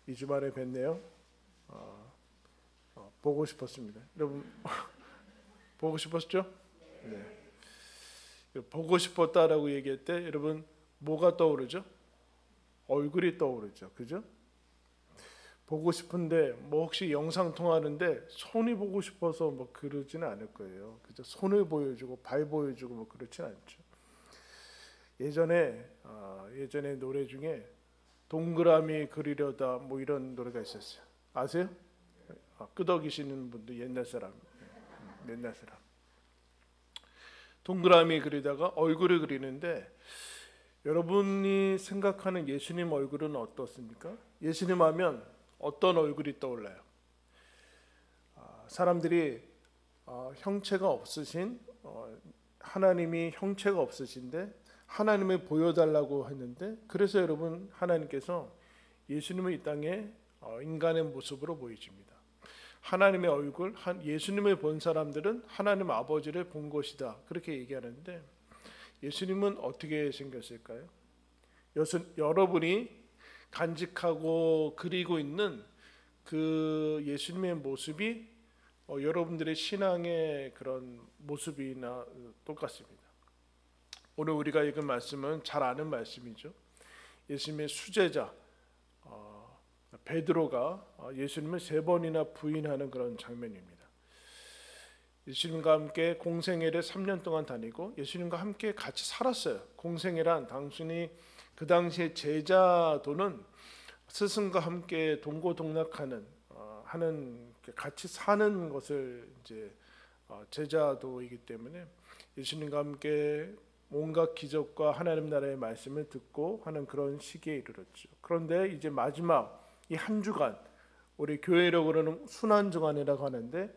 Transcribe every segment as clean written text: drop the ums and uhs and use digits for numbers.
2주 만에 뵀네요. 보고 싶었습니다. 여러분 보고 싶었죠? 네. 보고 싶었다라고 얘기할 때 여러분 뭐가 떠오르죠? 얼굴이 떠오르죠. 그죠? 보고 싶은데 뭐 혹시 영상 통화하는데 손이 보고 싶어서 뭐 그러지는 않을 거예요. 그죠? 손을 보여주고 발 보여주고 뭐 그렇진 않죠. 예전에 노래 중에 동그라미 그리려다 뭐 이런 노래가 있었어요. 아세요? 끄덕이시는 분들 옛날 사람. 동그라미 그리다가 얼굴을 그리는데 여러분이 생각하는 예수님 얼굴은 어떻습니까? 예수님 하면 어떤 얼굴이 떠올라요? 사람들이 형체가 없으신 하나님이 형체가 없으신데 하나님을 보여달라고 했는데 그래서 여러분 하나님께서 예수님을 이 땅에 인간의 모습으로 보여줍니다. 하나님의 얼굴, 예수님을 본 사람들은 하나님 아버지를 본 것이다 그렇게 얘기하는데 예수님은 어떻게 생겼을까요? 여러분이 간직하고 그리고 있는 그 예수님의 모습이 여러분들의 신앙의 그런 모습이나 똑같습니다. 오늘 우리가 읽은 말씀은 잘 아는 말씀이죠. 예수님의 수제자 베드로가 예수님을 3번이나 부인하는 그런 장면입니다. 예수님과 함께 공생애를 3년 동안 다니고 예수님과 함께 같이 살았어요. 공생애란 단순히 그 당시에 제자도는 스승과 함께 동고동락하는 하는 같이 사는 것을 이제 제자도이기 때문에 예수님과 함께 온갖 기적과 하나님 나라의 말씀을 듣고 하는 그런 시기에 이르렀죠. 그런데 이제 마지막 이 한 주간 우리 교회력으로는 순환주간이라고 하는데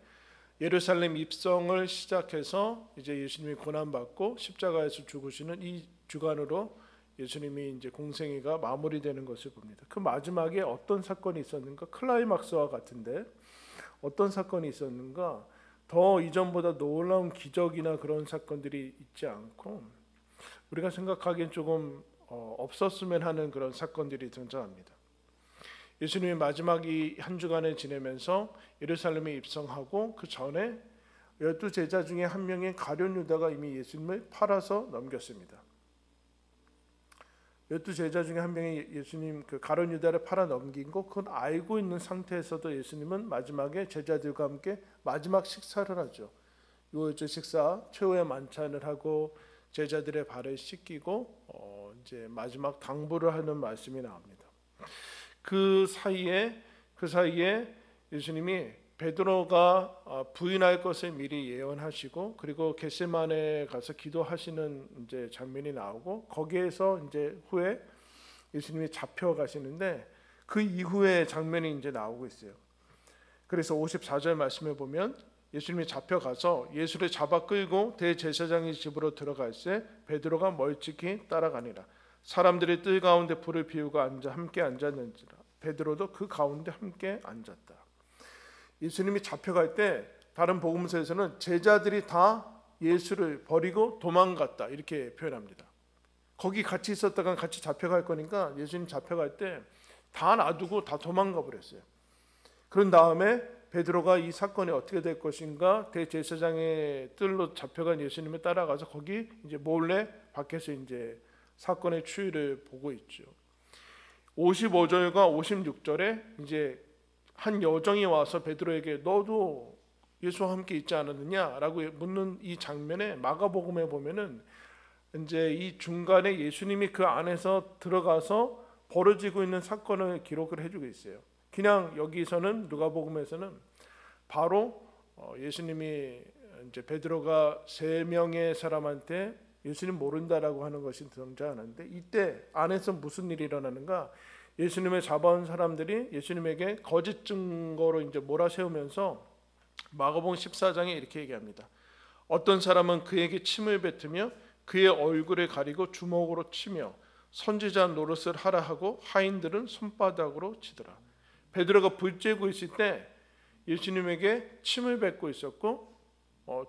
예루살렘 입성을 시작해서 이제 예수님이 고난받고 십자가에서 죽으시는 이 주간으로 예수님이 이제 공생애가 마무리되는 것을 봅니다. 그 마지막에 어떤 사건이 있었는가? 클라이막스와 같은데 어떤 사건이 있었는가? 더 이전보다 놀라운 기적이나 그런 사건들이 있지 않고 우리가 생각하기엔 조금 없었으면 하는 그런 사건들이 등장합니다. 예수님이 마지막 이 한 주간을 지내면서 예루살렘에 입성하고 그 전에 12제자 중에 한 명인 가룟 유다가 이미 예수님을 팔아서 넘겼습니다. 12제자 중에 한 명이 예수님 그 가룟 유다를 팔아 넘긴 거 그건 알고 있는 상태에서도 예수님은 마지막에 제자들과 함께 마지막 식사를 하죠. 유월절 식사 최후의 만찬을 하고 제자들의 발을 씻기고 이제 마지막 당부를 하는 말씀이 나옵니다. 그 사이에 예수님이 베드로가 부인할 것을 미리 예언하시고 그리고 겟세마네 가서 기도하시는 이제 장면이 나오고 거기에서 이제 후에 예수님이 잡혀가시는데 그 이후의 장면이 이제 나오고 있어요. 그래서 54절 말씀에 보면 예수님이 잡혀가서 예수를 잡아 끌고 대제사장의 집으로 들어갈새 베드로가 멀찍이 따라가니라. 사람들이 뜰 가운데 불을 피우고 함께 앉았는지라. 베드로도 그 가운데 함께 앉았다. 예수님이 잡혀갈 때 다른 복음서에서는 제자들이 다 예수를 버리고 도망갔다 이렇게 표현합니다. 거기 같이 있었다가 같이 잡혀갈 거니까 예수님 잡혀갈 때 다 놔두고 다 도망가 버렸어요. 그런 다음에 베드로가 이 사건이 어떻게 될 것인가 대제사장의 뜰로 잡혀간 예수님을 따라가서 거기 이제 몰래 밖에서 이제 사건의 추이를 보고 있죠. 55절과 56절에 이제 한 여정이 와서 베드로에게 너도 예수와 함께 있지 않았느냐라고 묻는 이 장면에 마가복음에 보면은 이제 이 중간에 예수님이 그 안에서 들어가서 벌어지고 있는 사건을 기록을 해주고 있어요. 그냥 여기서는 누가복음에서는 바로 예수님이 이제 베드로가 3명의 사람한테 예수님 모른다라고 하는 것이 등장하는데 이때 안에서 무슨 일이 일어나는가? 예수님을 잡아온 사람들이 예수님에게 거짓 증거로 이제 몰아세우면서 마가복음 14장에 이렇게 얘기합니다. 어떤 사람은 그에게 침을 뱉으며 그의 얼굴을 가리고 주먹으로 치며 선지자 노릇을 하라 하고 하인들은 손바닥으로 치더라. 베드로가 불 쬐고 있을 때 예수님에게 침을 뱉고 있었고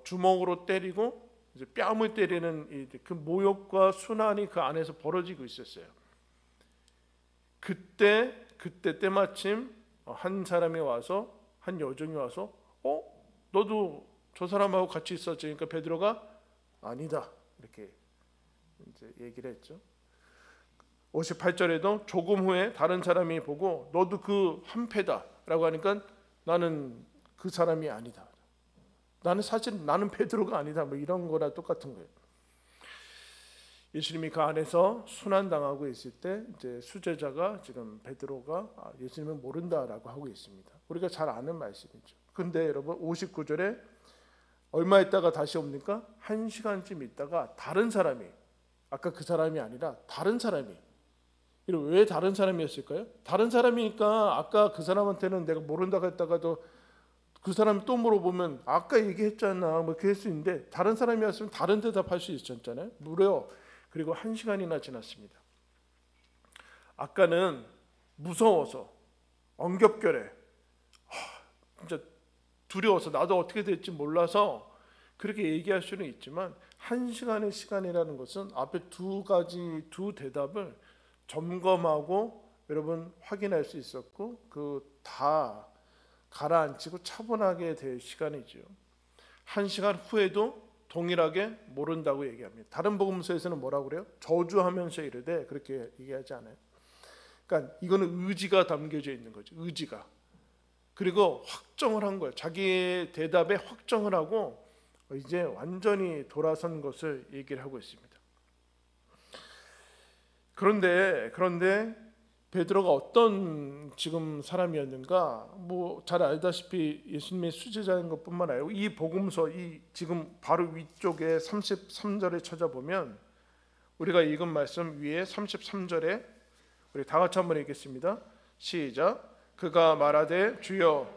주먹으로 때리고 이제 뺨을 때리는 그 모욕과 순환이 그 안에서 벌어지고 있었어요. 그때 그때 때마침 한 사람이 와서, 한 여종이 와서 너도 저 사람하고 같이 있었지? 그러니까 베드로가 아니다 이렇게 이제 얘기를 했죠. 58절에도 조금 후에 다른 사람이 보고 너도 그 한패다라고 하니까 나는 그 사람이 아니다. 나는 베드로가 아니다. 뭐 이런 거랑 똑같은 거예요. 예수님이 그 안에서 순환당하고 있을 때 이제 수제자가 지금 베드로가 예수님을 모른다라고 하고 있습니다. 우리가 잘 아는 말씀이죠. 근데 여러분 59절에 얼마 있다가 다시 옵니까? 1시간쯤 있다가 다른 사람이, 아까 그 사람이 아니라 다른 사람이, 왜 다른 사람이었을까요? 다른 사람이니까 아까 그 사람한테는 내가 모른다고 했다가도 그 사람이 또 물어보면 아까 얘기했잖아 뭐 그럴 수 있는데, 다른 사람이었으면 다른 대답할 수 있었잖아요. 무려 그리고 1시간이나 지났습니다. 아까는 무서워서 엉겹결에 진짜 두려워서 나도 어떻게 될지 몰라서 그렇게 얘기할 수는 있지만, 1시간의 시간이라는 것은 앞에 두 대답을 점검하고 여러분 확인할 수 있었고 그 다 가라앉히고 차분하게 될 시간이죠. 1시간 후에도 동일하게 모른다고 얘기합니다. 다른 복음서에서는 뭐라고 그래요? 저주하면서 이르되, 그렇게 얘기하지 않아요. 그러니까 이거는 의지가 담겨져 있는 거죠. 의지가. 그리고 확정을 한 거예요. 자기의 대답에 확정을 하고 이제 완전히 돌아선 것을 얘기를 하고 있습니다. 그런데 베드로가 어떤 지금 사람이었는가? 뭐 잘 알다시피 예수님의 수제자인 것뿐만 아니고 이 복음서 이 지금 바로 위쪽에 33절에 찾아보면 우리가 읽은 말씀 위에 33절에 우리 다 같이 한번 읽겠습니다. 시작. 그가 말하되 주여,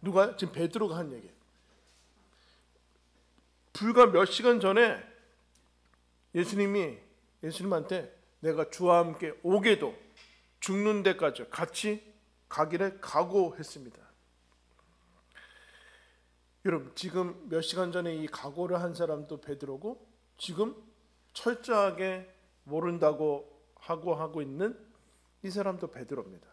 누가? 지금 베드로가 한 얘기예요. 불과 몇 시간 전에 예수님한테 내가 주와 함께 오게도 죽는 데까지 같이 가기를 각오했습니다. 여러분, 지금 몇 시간 전에 이 각오를 한 사람도 베드로고 지금 철저하게 모른다고 하고 있는 이 사람도 베드로입니다.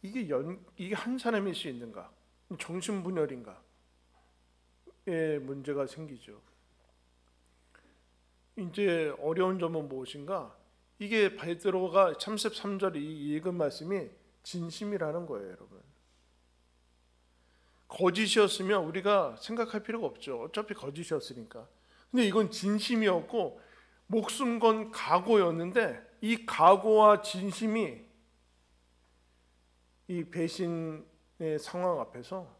이게 한 사람일 수 있는가? 정신분열인가? 에 문제가 생기죠. 이제 어려운 점은 무엇인가? 이게 베드로가 33절 이 읽은 말씀이 진심이라는 거예요, 여러분. 거짓이었으면 우리가 생각할 필요가 없죠. 어차피 거짓이었으니까. 근데 이건 진심이었고 목숨 건 각오였는데, 이 각오와 진심이 이 배신의 상황 앞에서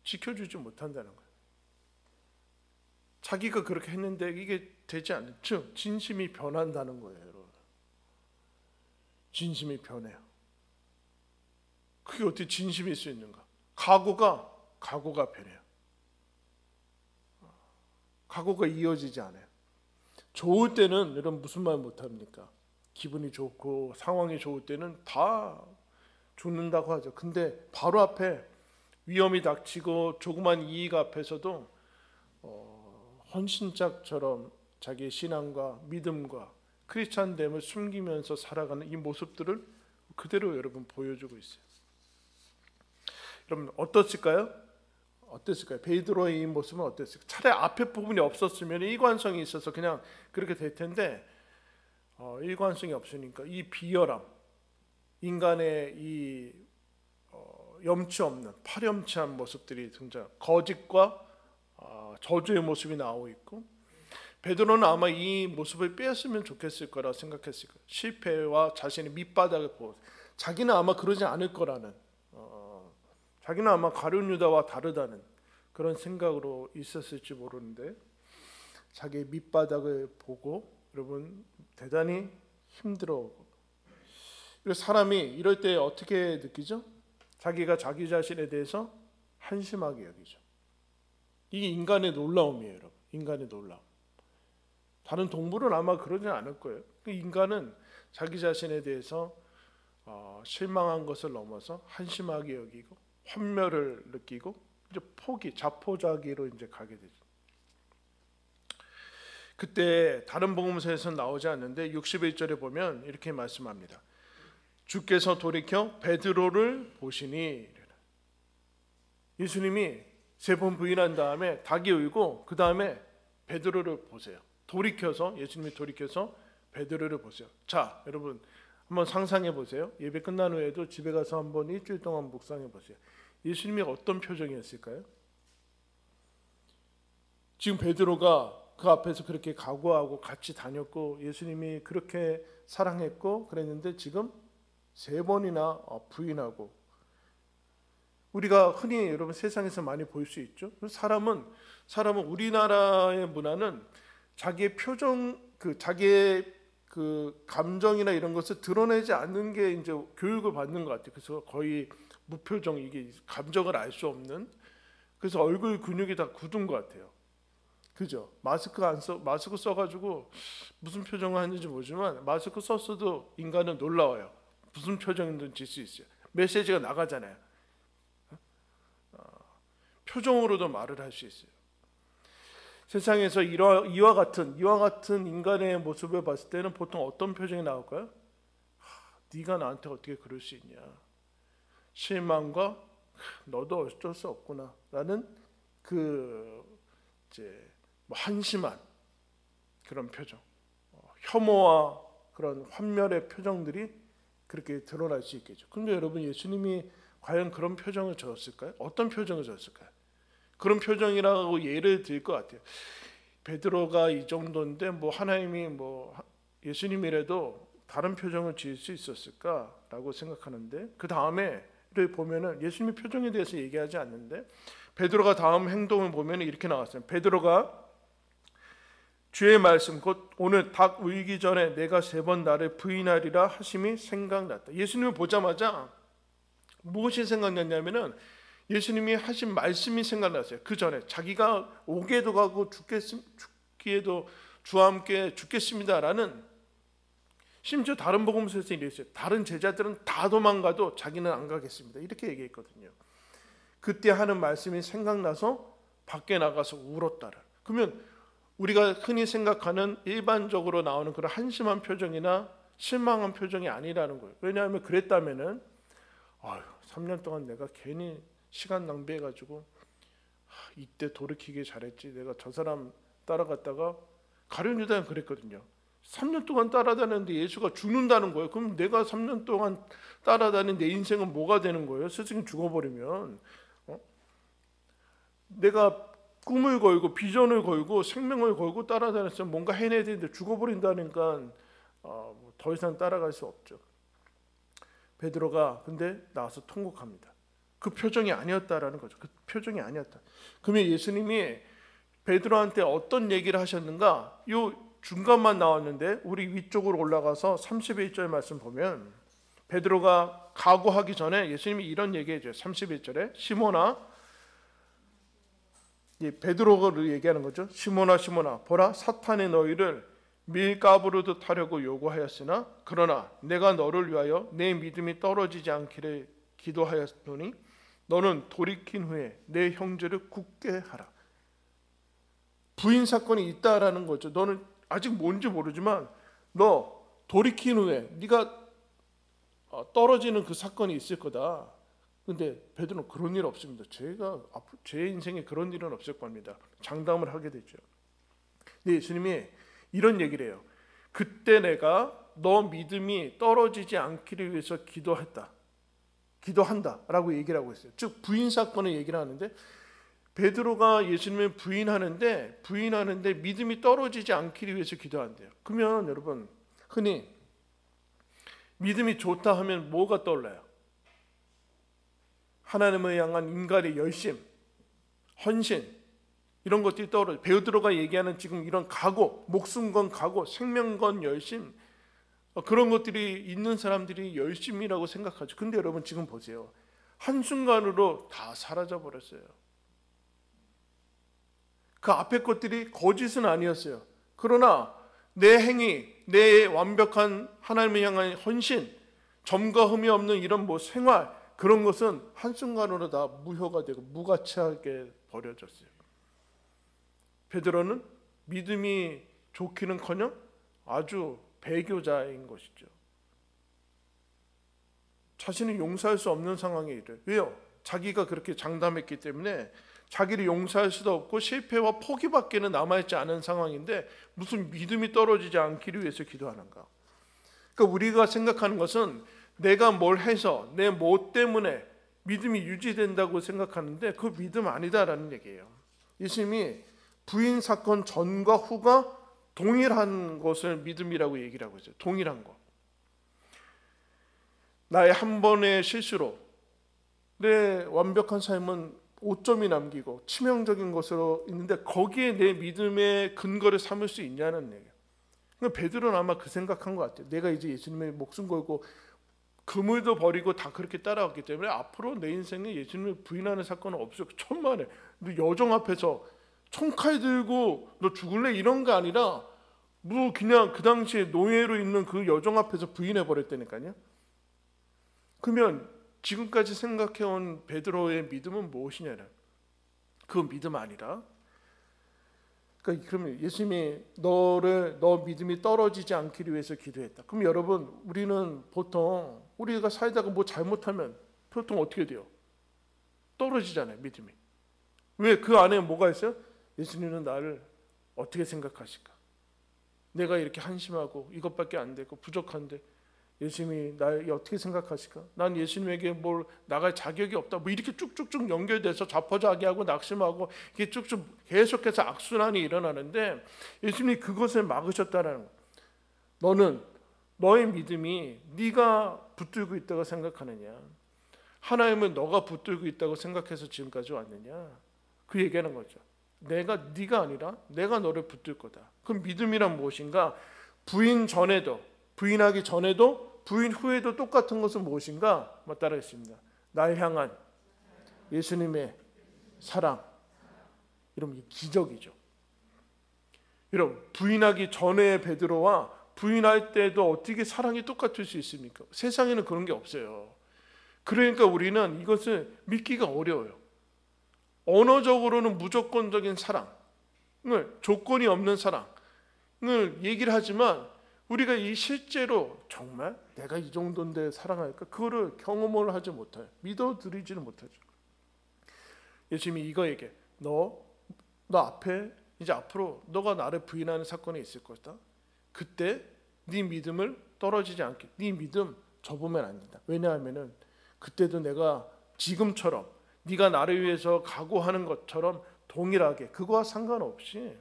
지켜주지 못한다는 거예요. 자기가 그렇게 했는데 이게 되지 않는, 즉 진심이 변한다는 거예요, 여러분. 진심이 변해요. 그게 어떻게 진심일 수 있는가? 각오가 변해요. 각오가 이어지지 않아요. 좋을 때는 여러분 무슨 말 못합니까? 기분이 좋고 상황이 좋을 때는 다 죽는다고 하죠. 근데 바로 앞에 위험이 닥치고 조그만 이익 앞에서도 헌신짝처럼 자기의 신앙과 믿음과 크리스찬됨을 숨기면서 살아가는 이 모습들을 그대로 여러분 보여주고 있어요. 여러분 어땠을까요? 베드로의 이 모습은 어땠을까요? 차라리 앞에 부분이 없었으면 일관성이 있어서 그냥 그렇게 될 텐데 일관성이 없으니까 이 비열함, 인간의 이 염치 없는 파렴치한 모습들이 등장, 거짓과 저주의 모습이 나오고 있고, 베드로는 아마 이 모습을 빼앗으면 좋겠을 거라 생각했을 거예요. 실패와 자신의 밑바닥을 보고 자기는 아마 그러지 않을 거라는, 자기는 아마 가룟 유다와 다르다는 그런 생각으로 있었을지 모르는데, 자기의 밑바닥을 보고 여러분 대단히 힘들어하고, 사람이 이럴 때 어떻게 느끼죠? 자기가 자기 자신에 대해서 한심하게 여기죠. 이게 인간의 놀라움이에요, 여러분. 인간의 놀라움. 다른 동물은 아마 그러지 않을 거예요. 인간은 자기 자신에 대해서 실망한 것을 넘어서 한심하게 여기고 환멸을 느끼고 이제 자포자기로 이제 가게 되죠. 그때 다른 복음서에서는 나오지 않는데 61절에 보면 이렇게 말씀합니다. 주께서 돌이켜 베드로를 보시니, 예수님이 3번 부인한 다음에 닭이 울고 그 다음에 베드로를 보세요. 돌이켜서, 예수님이 돌이켜서 베드로를 보세요. 자, 여러분 한번 상상해 보세요. 예배 끝난 후에도 집에 가서 한번 일주일 동안 묵상해 보세요. 예수님이 어떤 표정이었을까요? 지금 베드로가 그 앞에서 그렇게 각오하고 같이 다녔고 예수님이 그렇게 사랑했고 그랬는데 지금 3번이나 부인하고, 우리가 흔히 여러분 세상에서 많이 볼 수 있죠. 사람은 우리나라의 문화는 자기의 표정, 자기의 감정이나 이런 것을 드러내지 않는 게 이제 교육을 받는 것 같아요. 그래서 거의 무표정, 이게 감정을 알 수 없는, 그래서 얼굴 근육이 다 굳은 것 같아요. 그죠? 마스크 써가지고 무슨 표정을 하는지 모르지만 마스크 썼어도 인간은 놀라워요. 무슨 표정인지 질 수 있어요. 메시지가 나가잖아요. 표정으로도 말을 할 수 있어요. 세상에서 이와 같은 인간의 모습을 봤을 때는 보통 어떤 표정이 나올까요? 네가 나한테 어떻게 그럴 수 있냐, 실망과 너도 어쩔 수 없구나 라는 한심한 그런 표정, 혐오와 그런 환멸의 표정들이 그렇게 드러날 수 있겠죠. 그런데 여러분, 예수님이 과연 그런 표정을 지었을까요? 어떤 표정을 지었을까요? 그런 표정이라고 예를 들 것 같아요. 베드로가 이 정도인데 하나님이 예수님이라도 다른 표정을 지을 수 있었을까라고 생각하는데, 그 다음에를 보면은 예수님의 표정에 대해서 얘기하지 않는데 베드로가 다음 행동을 보면 이렇게 나왔어요. 베드로가 주의 말씀 곧 오늘 닭 울기 전에 내가 3번 나를 부인하리라 하심이 생각났다. 예수님을 보자마자 무엇이 생각났냐면은 예수님이 하신 말씀이 생각났어요. 그 전에 자기가 오게도 가고 죽기에도 주와 함께 죽겠습니다라는, 심지어 다른 복음서에서 이랬어요. 다른 제자들은 다 도망가도 자기는 안 가겠습니다, 이렇게 얘기했거든요. 그때 하는 말씀이 생각나서 밖에 나가서 울었다라. 그러면 우리가 흔히 생각하는 일반적으로 나오는 그런 한심한 표정이나 실망한 표정이 아니라는 거예요. 왜냐하면 그랬다면은 3년 동안 내가 괜히 시간 낭비해가지고 이때 돌이키길 잘했지, 내가 저 사람 따라갔다가, 가룟 유다는 그랬거든요. 3년 동안 따라다녔는데 예수가 죽는다는 거예요. 그럼 내가 3년 동안 따라다닌 내 인생은 뭐가 되는 거예요? 스승이 죽어버리면 내가 꿈을 걸고 비전을 걸고 생명을 걸고 따라다녔으면 뭔가 해내야 되는데 죽어버린다니까 더 이상 따라갈 수 없죠. 베드로가 근데 나와서 통곡합니다. 그 표정이 아니었다라는 거죠. 그 표정이 아니었다. 그러면 예수님이 베드로한테 어떤 얘기를 하셨는가? 요 중간만 나왔는데 우리 위쪽으로 올라가서 31절 말씀 보면 베드로가 각오하기 전에 예수님이 이런 얘기해줘요. 31절에 시몬아, 베드로를 얘기하는 거죠. 시몬아 시몬아, 보라 사탄이 너희를 밀가부르듯 하려고 요구하였으나 그러나 내가 너를 위하여 내 믿음이 떨어지지 않기를 기도하였노니 너는 돌이킨 후에 내 형제를 굳게 하라. 부인 사건이 있다라는 거죠. 너는 아직 뭔지 모르지만 너 돌이킨 후에 네가 떨어지는 그 사건이 있을 거다. 근데 베드로는 그런 일 없습니다. 제 인생에 그런 일은 없을 겁니다. 장담을 하게 되죠. 근데 예수님이 이런 얘기를 해요. 그때 내가 너 믿음이 떨어지지 않기를 위해서 기도한다라고 얘기를 하고 있어요. 즉 부인 사건을 얘기를 하는데 베드로가 예수님을 부인하는데 믿음이 떨어지지 않기를 위해서 기도한대요. 그러면 여러분, 흔히 믿음이 좋다 하면 뭐가 떠올라요? 하나님을 향한 인간의 열심, 헌신, 이런 것들이 떠오르죠. 베드로가 얘기하는 지금 이런 각오, 목숨 건 각오, 생명 건 열심, 그런 것들이 있는 사람들이 열심이라고 생각하죠. 근데 여러분 지금 보세요. 한순간으로 다 사라져 버렸어요. 그 앞에 것들이 거짓은 아니었어요. 그러나 내 행위, 내 완벽한 하나님을 향한 헌신, 점과 흠이 없는 이런 생활, 그런 것은 한순간으로 다 무효가 되고 무가치하게 버려졌어요. 베드로는 믿음이 좋기는커녕 아주 배교자인 것이죠. 자신을 용서할 수 없는 상황에 이르요. 왜요? 자기가 그렇게 장담했기 때문에 자기를 용서할 수도 없고 실패와 포기밖에는 남아있지 않은 상황인데 무슨 믿음이 떨어지지 않기를 위해서 기도하는가? 그러니까 우리가 생각하는 것은 내가 뭘 해서 내 뭐 때문에 믿음이 유지된다고 생각하는데 그 믿음 아니다라는 얘기예요. 예수님이 부인 사건 전과 후가 동일한 것을 믿음이라고 얘기를 하고 있어요. 동일한 것. 나의 한 번의 실수로 내 완벽한 삶은 5점이 남기고 치명적인 것으로 있는데 거기에 내 믿음의 근거를 삼을 수 있냐는 얘기예요. 그러니까 베드로는 아마 그 생각한 것 같아요. 내가 이제 예수님의 목숨 걸고 그물도 버리고 다 그렇게 따라왔기 때문에 앞으로 내 인생에 예수님을 부인하는 사건은 없어요. 천만에 너 여정 앞에서 총칼 들고 너 죽을래 이런 거 아니라 뭐 그냥 그 당시에 노예로 있는 그 여정 앞에서 부인해 버렸다니까요. 그러면 지금까지 생각해온 베드로의 믿음은 무엇이냐는 그 믿음 아니라 그러니까 그러면 예수님이 너 믿음이 떨어지지 않기를 위해서 기도했다. 그럼 여러분 우리는 보통 우리가 살다가 뭐 잘못하면 보통 어떻게 돼요? 떨어지잖아요, 믿음이. 왜? 그 안에 뭐가 있어요? 예수님은 나를 어떻게 생각하실까? 내가 이렇게 한심하고 이것밖에 안 되고 부족한데 예수님이 나를 어떻게 생각하실까? 난 예수님에게 뭘 나갈 자격이 없다. 뭐 이렇게 쭉쭉쭉 연결돼서 자포자기하고 낙심하고 이게 쭉쭉 계속해서 악순환이 일어나는데 예수님이 그것을 막으셨다는 거예요. 너는 너의 믿음이 네가 붙들고 있다고 생각하느냐? 하나님은 너가 붙들고 있다고 생각해서 지금까지 왔느냐? 그 얘기하는 거죠. 네가 아니라 내가 너를 붙들 거다. 그럼 믿음이란 무엇인가? 부인하기 전에도 부인 후에도 똑같은 것은 무엇인가? 따라했습니다. 날 향한 예수님의 사랑. 이러면 기적이죠. 여러분 부인하기 전에 베드로와 부인할 때도 어떻게 사랑이 똑같을 수 있습니까? 세상에는 그런 게 없어요. 그러니까 우리는 이것을 믿기가 어려워요. 언어적으로는 무조건적인 사랑을 조건이 없는 사랑을 얘기를 하지만 우리가 이 실제로 정말 내가 이 정도인데 사랑할까? 그거를 경험을 하지 못해요. 믿어드리지는 못하죠. 예수님이 이거 얘기해. 너 앞에 이제 앞으로 너가 나를 부인하는 사건이 있을 거다. 그때 네 믿음을 떨어지지 않게 네 믿음 접으면 안 된다. 왜냐하면은 그때도 내가 지금처럼 네가 나를 위해서 각오하는 것처럼 동일하게 그거와 상관없이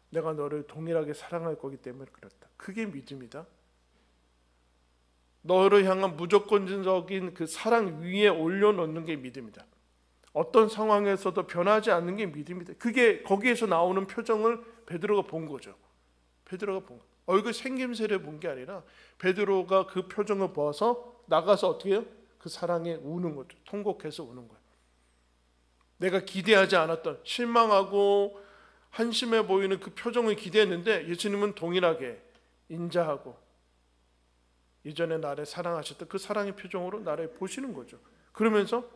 내가 너를 동일하게 사랑할 거기 때문에 그렇다. 그게 믿음이다. 너를 향한 무조건적인 그 사랑 위에 올려놓는 게 믿음이다. 어떤 상황에서도 변하지 않는 게 믿음이다. 그게 거기에서 나오는 표정을 베드로가 본 거죠. 베드로가 본 거. 얼굴 생김새를 본 게 아니라 베드로가 그 표정을 보아서 나가서 어떻게 해요? 그 사랑에 우는 거죠. 통곡해서 우는 거예요. 내가 기대하지 않았던 실망하고 한심해 보이는 그 표정을 기대했는데 예수님은 동일하게 인자하고 이전에 나를 사랑하셨던 그 사랑의 표정으로 나를 보시는 거죠. 그러면서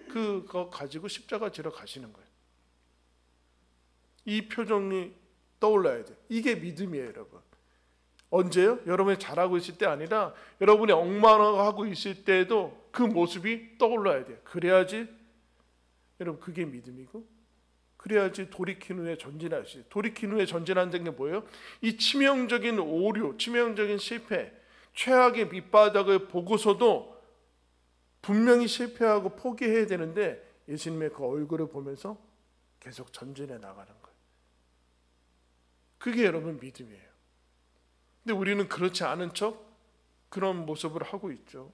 그거 가지고 십자가 지러 가시는 거예요. 이 표정이 떠올라야 돼요. 이게 믿음이에요, 여러분. 언제요? 여러분이 잘하고 있을 때 아니라 여러분이 엉망하고 있을 때에도 그 모습이 떠올라야 돼요. 그래야지 여러분 그게 믿음이고 그래야지 돌이킨 후에 전진할 수 있어요. 돌이킨 후에 전진한다는 게 뭐예요? 이 치명적인 오류, 치명적인 실패, 최악의 밑바닥을 보고서도 분명히 실패하고 포기해야 되는데 예수님의 그 얼굴을 보면서 계속 전진해 나가는 거예요. 그게 여러분 믿음이에요. 근데 우리는 그렇지 않은 척 그런 모습을 하고 있죠.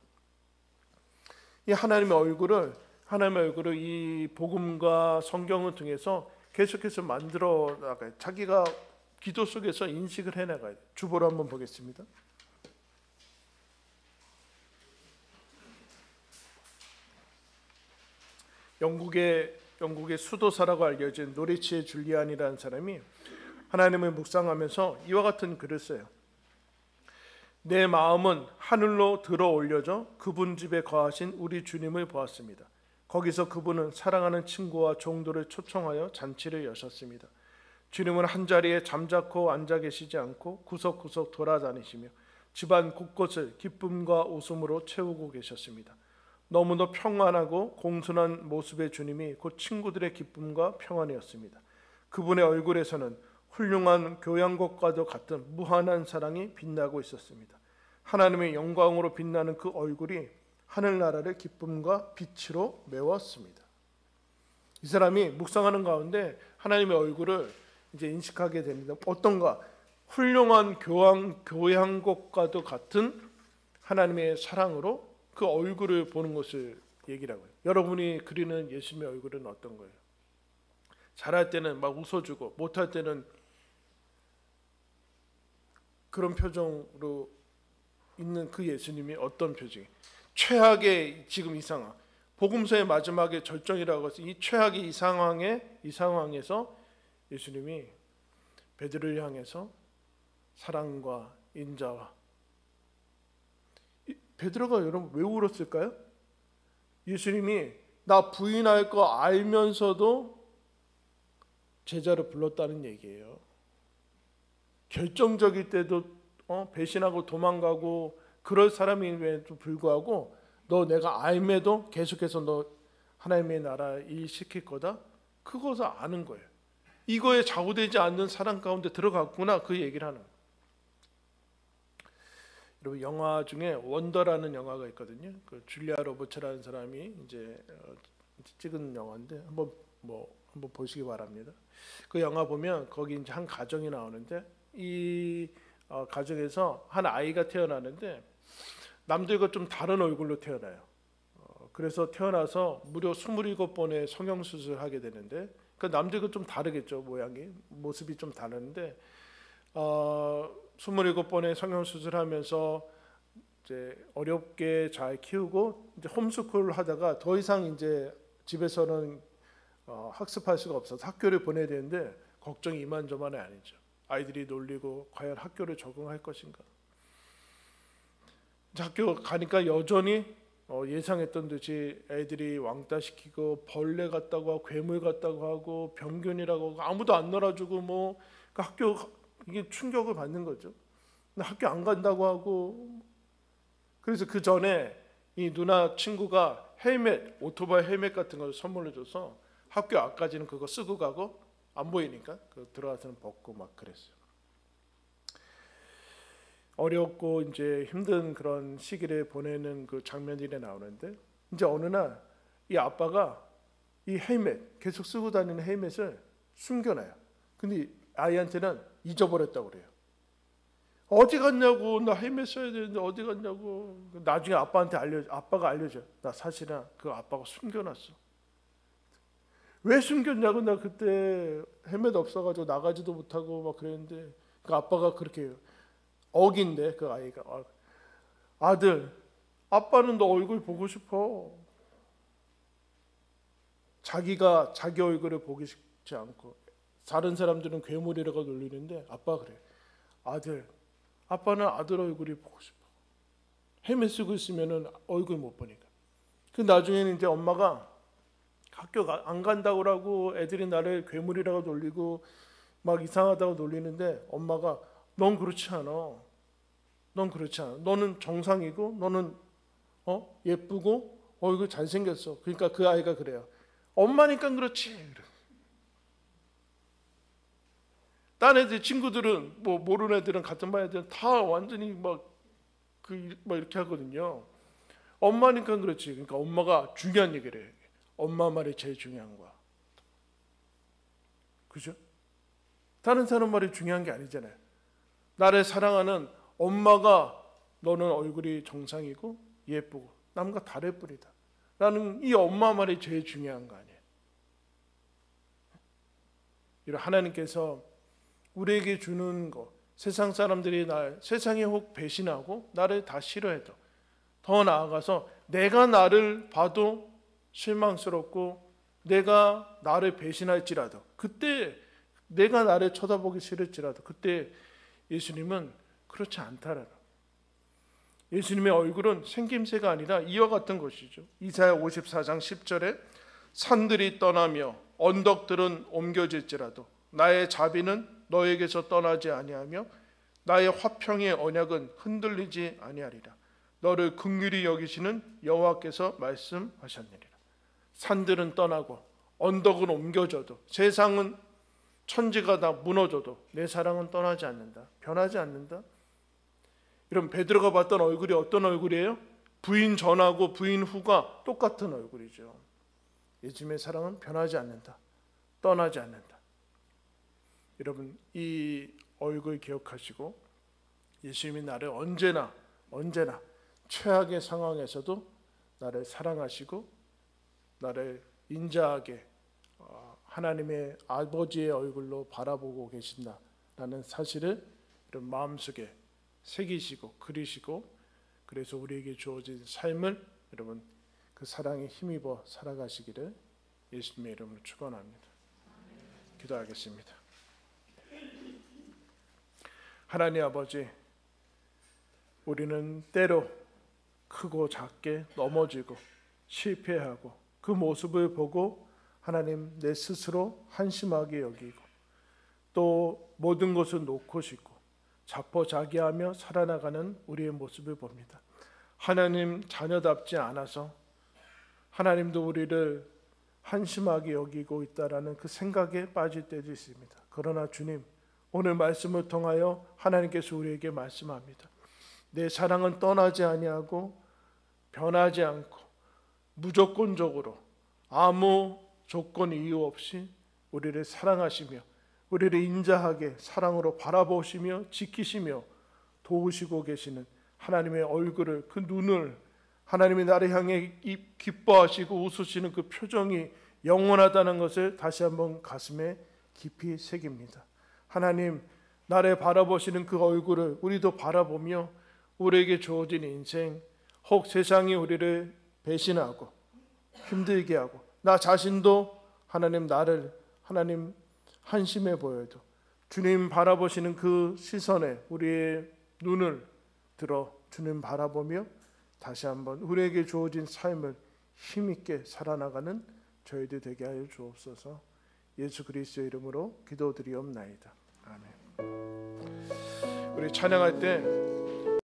이 하나님의 얼굴을 이 복음과 성경을 통해서 계속해서 만들어 나가요. 자기가 기도 속에서 인식을 해나가요. 주보를 한번 보겠습니다. 영국의 수도사라고 알려진 노리치의 줄리안이라는 사람이 하나님을 묵상하면서 이와 같은 글을 써요. 내 마음은 하늘로 들어 올려져 그분 집에 거하신 우리 주님을 보았습니다. 거기서 그분은 사랑하는 친구와 종들을 초청하여 잔치를 여셨습니다. 주님은 한자리에 잠자코 앉아 계시지 않고 구석구석 돌아다니시며 집안 곳곳을 기쁨과 웃음으로 채우고 계셨습니다. 너무도 평안하고 공손한 모습의 주님이 곧 친구들의 기쁨과 평안이었습니다. 그분의 얼굴에서는 훌륭한 교양곡과도 같은 무한한 사랑이 빛나고 있었습니다. 하나님의 영광으로 빛나는 그 얼굴이 하늘나라를 기쁨과 빛으로 메웠습니다. 이 사람이 묵상하는 가운데 하나님의 얼굴을 이제 인식하게 됩니다. 어떤가? 훌륭한 교양곡과도 같은 하나님의 사랑으로 그 얼굴을 보는 것을 얘기를 하고요. 여러분이 그리는 예수님의 얼굴은 어떤 거예요? 잘할 때는 막 웃어주고 못할 때는 그런 표정으로 있는 그 예수님이 어떤 표정이? 최악의 지금 이 상황, 복음서의 마지막에 절정이라고 해서 이 최악의 이 상황에서 예수님이 베드로를 향해서 사랑과 인자와 베드로가 여러분 왜 울었을까요? 예수님이 나 부인할 거 알면서도 제자를 불렀다는 얘기예요. 결정적일 때도 배신하고 도망가고 그럴 사람임에도 불구하고 너 내가 알매도 계속해서 너 하나님의 나라 일 시킬 거다. 그것을 아는 거예요. 이거에 좌우되지 않는 사랑 가운데 들어갔구나 그 얘기를 하는 거예요. 여러분 영화 중에 원더라는 영화가 있거든요. 그 줄리아 로버츠라는 사람이 이제 찍은 영화인데 한번 보시기 바랍니다. 그 영화 보면 거기 이제 한 가정이 나오는데 이 가정에서 한 아이가 태어나는데 남들과 좀 다른 얼굴로 태어나요. 그래서 태어나서 무려 27번의 성형수술을 하게 되는데 그 남들과 좀 다르겠죠. 모습이 좀 다른데 27번의 성형수술하면서 이제 어렵게 잘 키우고 이제 홈스쿨을 하다가 더 이상 이제 집에서는 학습할 수가 없어서 학교를 보내야 되는데 걱정이 이만저만이 아니죠. 아이들이 놀리고 과연 학교를 적응할 것인가. 학교 가니까 여전히 예상했던 듯이 애들이 왕따시키고 벌레 같다고 하고 괴물 같다고 하고 병균이라고 하고 아무도 안 놀아주고 그러니까 학교 이게 충격을 받는 거죠. 근데 학교 안 간다고 하고 그래서 그 전에 이 누나 친구가 오토바이 헬멧 같은 걸 선물로 줘서 학교 앞까지는 그거 쓰고 가고 안 보이니까 들어와서는 벗고 막 그랬어요. 어렵고 이제 힘든 그런 시기를 보내는 그 장면들이 나오는데 이제 어느 날 이 아빠가 이 헬멧 계속 쓰고 다니는 헬멧을 숨겨놔요. 근데 아이한테는 잊어버렸다고 그래요. 어디 갔냐고, 나 헬멧 써야 되는데 어디 갔냐고. 나중에 아빠가 알려줘. 나 사실은 그 아빠가 숨겨놨어. 왜 숨겼냐고. 나 그때 헬멧 없어가지고 나가지도 못하고 막 그랬는데 그 아빠가 그렇게 해요. 어긴데 그 아이가 아들, 아빠는 너 얼굴 보고 싶어. 자기가 자기 얼굴을 보기 쉽지 않고 다른 사람들은 괴물이라고 놀리는데 아빠가 그래. 아들, 아빠는 아들 얼굴이 보고 싶어. 헬멧 쓰고 있으면은 얼굴 못 보니까. 그 나중에는 이제 엄마가 학교 안 간다고 하고 애들이 나를 괴물이라고 놀리고 막 이상하다고 놀리는데 엄마가 넌 그렇지 않아. 넌 그렇지 않아. 너는 정상이고 너는 예쁘고 얼굴 잘생겼어. 그러니까 그 아이가 그래요. 엄마니까 그렇지. 딴 애들 친구들은 모르는 애들은 같은 반 애들은 다 완전히 막 이렇게 하거든요. 엄마니까 그렇지. 그러니까 엄마가 중요한 얘기를 해. 엄마 말이 제일 중요한 거야. 그죠? 다른 사람 말이 중요한 게 아니잖아요. 나를 사랑하는 엄마가 너는 얼굴이 정상이고 예쁘고 남과 다를 뿐이다. 나는 이 엄마 말이 제일 중요한 거 아니에요. 이런 하나님께서 우리에게 주는 것, 세상 사람들이 세상에 혹 배신하고 나를 다 싫어해도 더 나아가서 내가 나를 봐도 실망스럽고 내가 나를 배신할지라도 그때 내가 나를 쳐다보기 싫을지라도 그때 예수님은 그렇지 않다라는. 예수님의 얼굴은 생김새가 아니라 이와 같은 것이죠. 이사야 54장 10절에 산들이 떠나며 언덕들은 옮겨질지라도 나의 자비는 너에게서 떠나지 아니하며 나의 화평의 언약은 흔들리지 아니하리라. 너를 긍휼히 여기시는 여호와께서 말씀하셨느니라. 산들은 떠나고 언덕은 옮겨져도 세상은 천지가 다 무너져도 내 사랑은 떠나지 않는다. 변하지 않는다. 이런 베드로가 봤던 얼굴이 어떤 얼굴이에요? 부인 전하고 부인 후가 똑같은 얼굴이죠. 예수님의 사랑은 변하지 않는다. 떠나지 않는다. 여러분, 이 얼굴 기억하시고 예수님이 나를 언제나 최악의 상황에서도 나를 사랑하시고 나를 인자하게 하나님의 아버지의 얼굴로 바라보고 계신다라는 사실을 여러분 마음속에 새기시고 그리시고, 그래서 우리에게 주어진 삶을 여러분 그 사랑에 힘입어 살아가시기를 예수님의 이름으로 축원합니다. 기도하겠습니다. 하나님 아버지, 우리는 때로 크고 작게 넘어지고 실패하고 그 모습을 보고 하나님 내 스스로 한심하게 여기고 또 모든 것을 놓고 싶고 자포자기하며 살아나가는 우리의 모습을 봅니다. 하나님 자녀답지 않아서 하나님도 우리를 한심하게 여기고 있다라는 그 생각에 빠질 때도 있습니다. 그러나 주님, 오늘 말씀을 통하여 하나님께서 우리에게 말씀합니다. 내 사랑은 떠나지 아니하고 변하지 않고 무조건적으로 아무 조건 이유 없이 우리를 사랑하시며 우리를 인자하게 사랑으로 바라보시며 지키시며 도우시고 계시는 하나님의 얼굴을, 그 눈을, 하나님이 나를 향해 기뻐하시고 웃으시는 그 표정이 영원하다는 것을 다시 한번 가슴에 깊이 새깁니다. 하나님, 나를 바라보시는 그 얼굴을 우리도 바라보며 우리에게 주어진 인생, 혹 세상이 우리를 배신하고 힘들게 하고 나 자신도 하나님 나를 하나님 한심해 보여도 주님 바라보시는 그 시선에 우리의 눈을 들어 주님 바라보며 다시 한번 우리에게 주어진 삶을 힘있게 살아나가는 저희들 되게 하여 주옵소서. 예수 그리스도의 이름으로 기도드리옵나이다. 아멘. 우리 찬양할 때